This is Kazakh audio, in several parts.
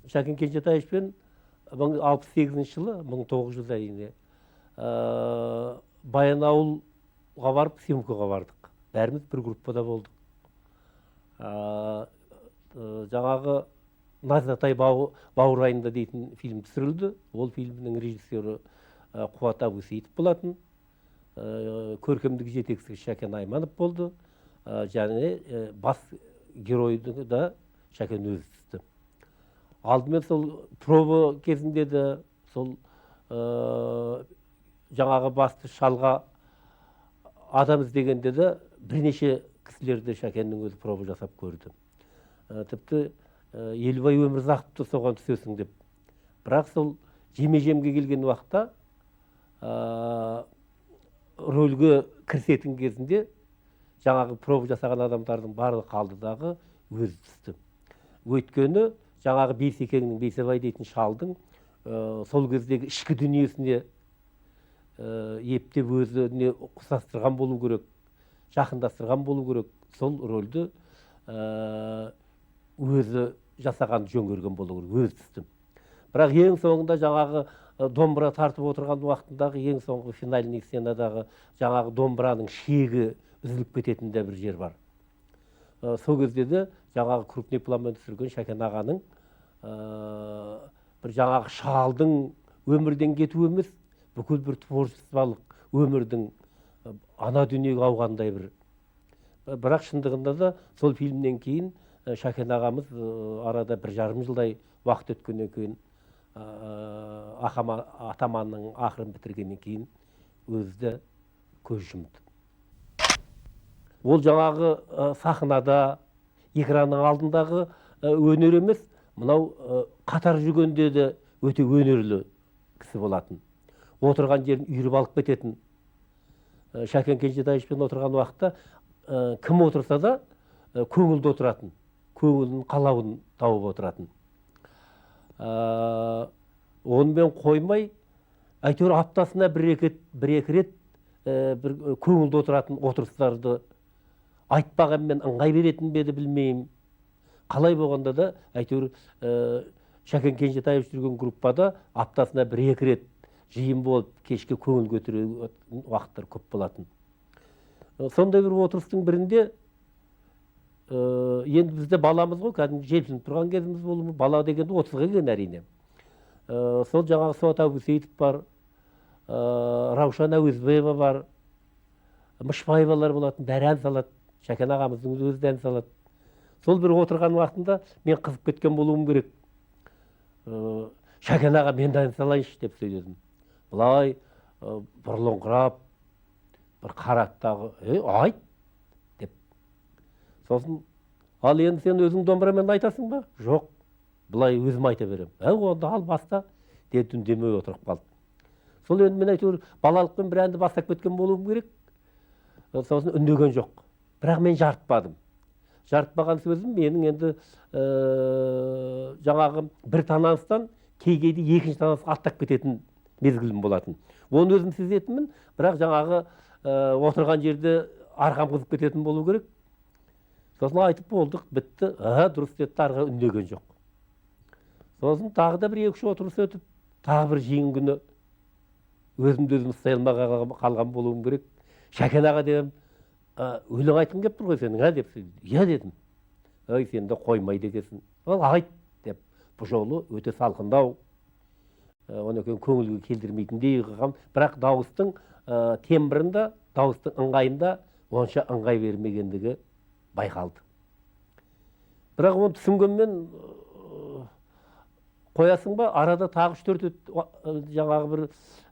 Шәкен Кенжетаевпен 1968 жылы 1900 айында Баянауылға барып съемкаға бардық. Бәріміз бір группада болдық. Жаңағы Назатай бауырайында дейтін фильм түсірілді. Ол фильмнің режиссері Қуат Абусейітов болатын. Көркемдік жетекшісі Шәкен Айманов болды. Және бас геройды да Шәкен өзі түсті. Алдымен сол проба кезінде де сол жаңағы басты шалға адам іздегенде де бірнеше кісілерді Шәкеннің өзі проба жасап көрді. Тіпті Елубай Өмірзақовты соған түсесің деп. Бірақ сол жеме-жемге келген уақытта рөлге кірісетін кезінде жаңағы проба жасаған адамдардың барлығы қалдыдағы өзі түсті. Өйткені жаңағы Бейсекеңнің, Бейсебай дейтін шалдың сол кездегі ішкі дүниесіне ептеп өзіне ұқсастырған болу керек, жақындастырған болу керек. Сол рөлді өзі жасаған жөн көрген болу керек, өзі түсті. Бірақ ең соңында жаңағы домбыра тартып отырған уақытындағы ең соңғы финальный сценадағы жаңағы домбыраның шегі үзіліп кететін де бір жер бар. Сол кезде де жаңағы крупный планмен түсірген Шәкен ағаның бір жаңағы шалдың өмірден кету емес, бүкіл бір творчестволық өмірдің ана дүниеге ауғандай бір. Бірақ шындығында да сол фильмнен кейін Шәкен ағамыз арада 1,5 жылдай уақыт өткеннен кейін атаманның ақырын бітіргеннен кейін өзі де көз жұмды. Ол жаңағы сахнада, экранның алдындағы өнер емес, мынау қатар жүргенде де өте өнерлі кісі болатын. Отырған жерін үйіріп алып кететін. Шәкен Кенжетаевпен отырған уақытта кім отырса да көңілді отыратын. Көңілінің қалауын тауып отыратын. Онымен қоймай, әйтеуір аптасына бір-екі рет көңілді отыратын отырыстарды айтпағанмен ыңғай беретін беді білмеймін. Қалай болғанда да әйтеуір Шәкен Кенжетаев жүрген группада аптасына бір-екі рет жиын болып кешке көңіл көтеру уақыттар көп болатын. Сондай бір отырыстың бірінде енді бізде баламыз ғой, кәдімгі желпініп тұрған кезіміз болу, бала дегенде 30-ға келген әрине. Сол жаңағы Суат Абусейітов бар, Раушан Әуезбаева бар, Мышбаевалар болатын, бәрі ән салады. Шәкен ағамыздың өзі ән салады. Сол бір отырған уақытында мен қызып кеткен болуым керек. Шәкен аға, мен ән салайыншы деп сөйледім. Бұлай бұрылыңқырап, бір қараттағы, айт деп. Сосын, ал енді сен өзің домбырамен айтасың ба? Жоқ, бұлай өзім айта берем. Онда ал баста, деді үндемей отырып қалды. Сол енді мен әйтеуір балалықпен бір әнді бастап кеткен болуым керек. Сосын үндеген жоқ. Бірақ мен жарытпадым. Жарытпаған сөзім менің енді жаңағы бір тананыстан кейде екінші тананысқа аттап кететін мезгілім болатын. Оны өзім сезетінмін, бірақ жаңағы отырған жерде арқам қызып кететін болу керек. Сосын айтып болдық, бітті, дұрыс деді, арға үндеген жоқ. Сосын тағы да бір 2-3 отырыс өтіп, тағы бір жиын күні өзімді өзім ұстай алмай қалған болуым керек. Шәкен аға дедім, өлең айтқың кеп тұр ғой сенің, деп сөйледі. Иә дедім. Сен де қоймайды екенсің. Ол айт деп, бұл жолы өте салқындау. Оны көңілге келдірмейтіндей қылған, бірақ дауыстың тембрында, дауыстың ыңғайында онша ыңғай бермегендігі байқалды. Бірақ оны түсінгенмен қоясың ба, арада тағы 3-4 жаңағы бір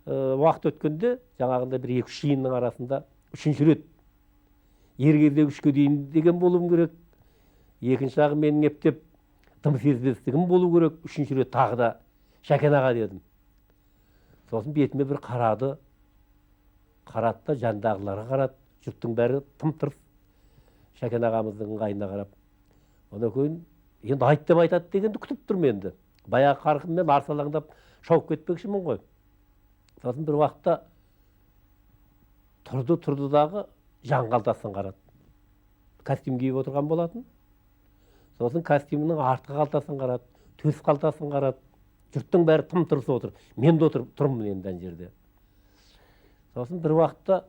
уақыт өткенде, жаңағында бір 2-3 жиынның арасында 3-ші рет ергердегі 3-ке дейін деген болуым керек. Екінші ағы менің ептеп дым сезбестігім болу керек. 3-ші рет тағы да Шәкен аға дедім. Сосын бетіме бір қарады. Қарады да жандағыларға қарады. Жұрттың бәрі тым-тырс Шәкен ағамыздың ыңғайына қарап. Одан кейін енді айт деп айтады дегенді күтіп тұрмын енді. Баяғы қарқынмен арсалаңдап шауып кетпекшімін ғой. Сосын бір уақытта тұрды дағы жан қалтасын қарады. Костюм киіп отырған болатын. Сосын костюмінің артқы қалтасын қарады, төс қалтасын қарады. Жұрттың бәрі тым-тырыс отыр. Мен де тұрмын енді ана жерде. Сосын бір уақытта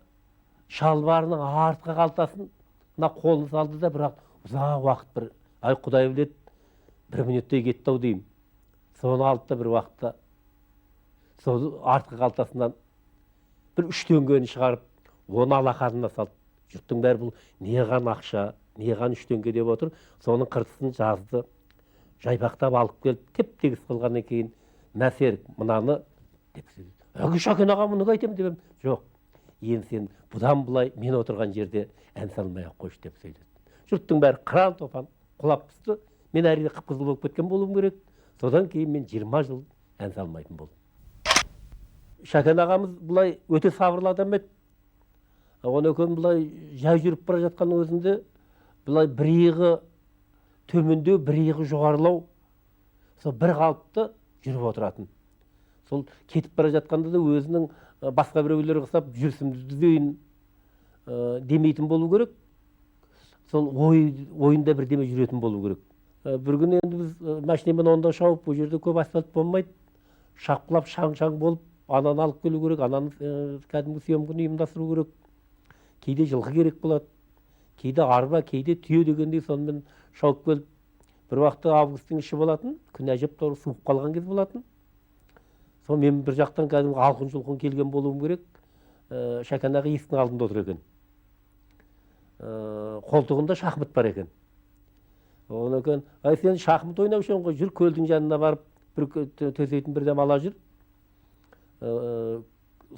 шалбарының артқы қалтасына қолын салды да, бірақ ұзақ уақыт бір, ай Құдай біледі, 1 минуттай кетті ау деймін. Соны алды да бір уақытта сол артқы қалтасынан бір 3 теңгені шығарып, оны алақанына салды. Жұрттың бәрі бұл неған ақша, неған 3 теңге деп отыр. Соның қыртысын жазды. Жайпақтап алып келіп, теп-тегіс қылғаннан кейін, мәсер мынаны деп сөйледі. Әгі Шәкен аға мұны айтамын деп. Жоқ, енді сен бұдан былай мен отырған жерде ән салмай-ақ қойшы деп сөйледі. Жұрттың бәрі қыран топан құлап түсті. Мен әрине қып-қызыл болып кеткен болуым керек. Содан кейін мен 20 жыл ән салмайтын болдым. Шәкен ағамыз бұлай өте сабырлы адам еді. Оны өкен бұлай жай жүріп бара жатқан өзінде бұлай бір иығы төмендеу, бір иығы жоғарылау, сол бір қалыпты жүріп отыратын. Сол кетіп бара жатқанда да өзінің басқа біреулер қысап жүрсімді түзейін демейтін болу керек. Сол ойында бірдеме жүретін болу керек. Бір күн енді біз машинамен онда шауып, бұл жерде көп асфальт болмайды. Шапқылап шаң-шаң болып, ананы алып келу керек, ананы кәдімгі съемканы ұйымдастыру керек. Кейде жылқы керек болады, кейде арба, кейде түйе дегендей сонымен шауып келіп, бір уақытта августтың іші болатын, күн әжептәуір суып қалған кез болатын. Сол мен бір жақтан кәдімгі алқын-жұлқын келген болуым керек. Шәкен аға есіктің алдында отыр екен. Қолтығында шахмат бар екен. Оны екен, ай сен шахмат ойнаушың ғой, жүр көлдің жанына барып, бір төсейтін бірдем ала жүр.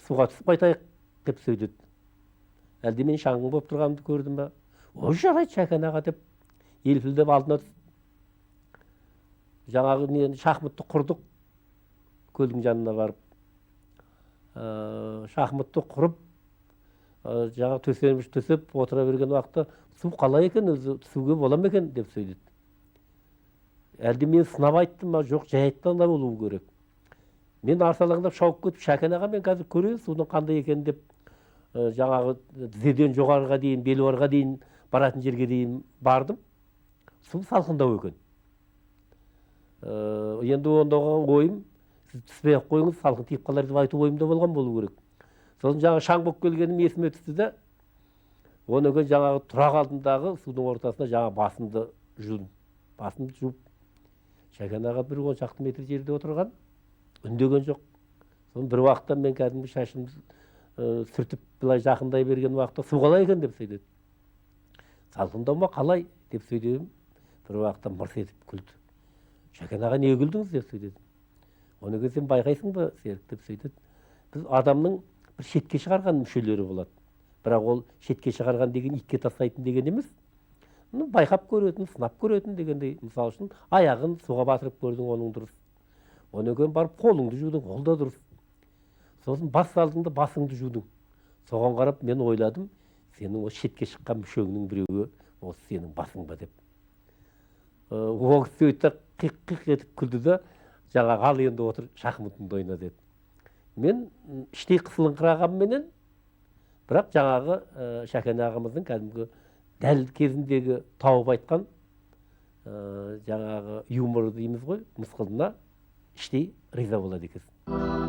Суға түсіп қайтайық деп сөйледі. Әлде мен шаңғын болып тұрғанымды көрдім ба? О, жарайды Шәкен аға деп, елпілдеп алдына түсіп. Жаңағы шахматты құрдық, көлдің жанына барып. Шахматты құрып, жаңа төсеніміш төсеп, отыра берген уақытта, су қалай екен, өзі түсуге болам екен деп сөйледі. Әлде мен сынап айттым ма, жоқ, жай айтқанда болуы керек. Мен арсалаңдап шауып кетіп, Шәкен аға мен қазір көрейін судың қандай екен деп, жаңағы тізеден жоғарыға дейін, белуарға дейін, баратын жерге дейін бардым. Су салқындау екен. Енді ондағы ойым, сіз түспей-ақ қойыңыз, салқын тиіп қалар деп айту ойымда болған болу керек. Сосын жаңағы шаң болып келгенім есіме түсті де, оны екен жаңағы тұрақ алдындағы судың ортасына жаңа басымды жудым. Басымды жуып, Шәкен аға бір 10 шақты метр жерде отырған, үндеген жоқ. Соны бір уақытта мен кәдімгі шашымды сүртіп былай жақындай берген уақытта су қалай екен деп сөйледі. Салқындау ма қалай деп сөйледім. Бір уақытта мырс етіп күлді. Шәкен аға не күлдіңіз деп сөйледі. Оны сен байқайсың ба Серік деп сөйледі. Біз адамның бір шетке шығарған мүшелері болады. Бірақ ол шетке шығарған деген итке тастайтын деген емес. Байқап көретін, сынап көретін дегендей. Мысалы үшін аяғын суға батырып көрдің, оның дұрыс. Оны өкен барып қолыңды жудың, ол да дұрыс. Сосын бас алдыңда басыңды жудың. Соған қарап мен ойладым, сенің о шетке шыққан мүшеңнің біреуі осы сенің басың ба деп. Ол кісі өйтті қиқ-қиқ етіп күлді да, жаңағы ал енді отыр шахматыңды ойна деді. Мен іштей қысылыңқырағанменен, бірақ жаңағы Шәкен ағамыздың кәдімгі дәл кезіндегі тауып айтқан жаңағы юмор дейміз ғой, мысқылына іштей риза болады екенсің.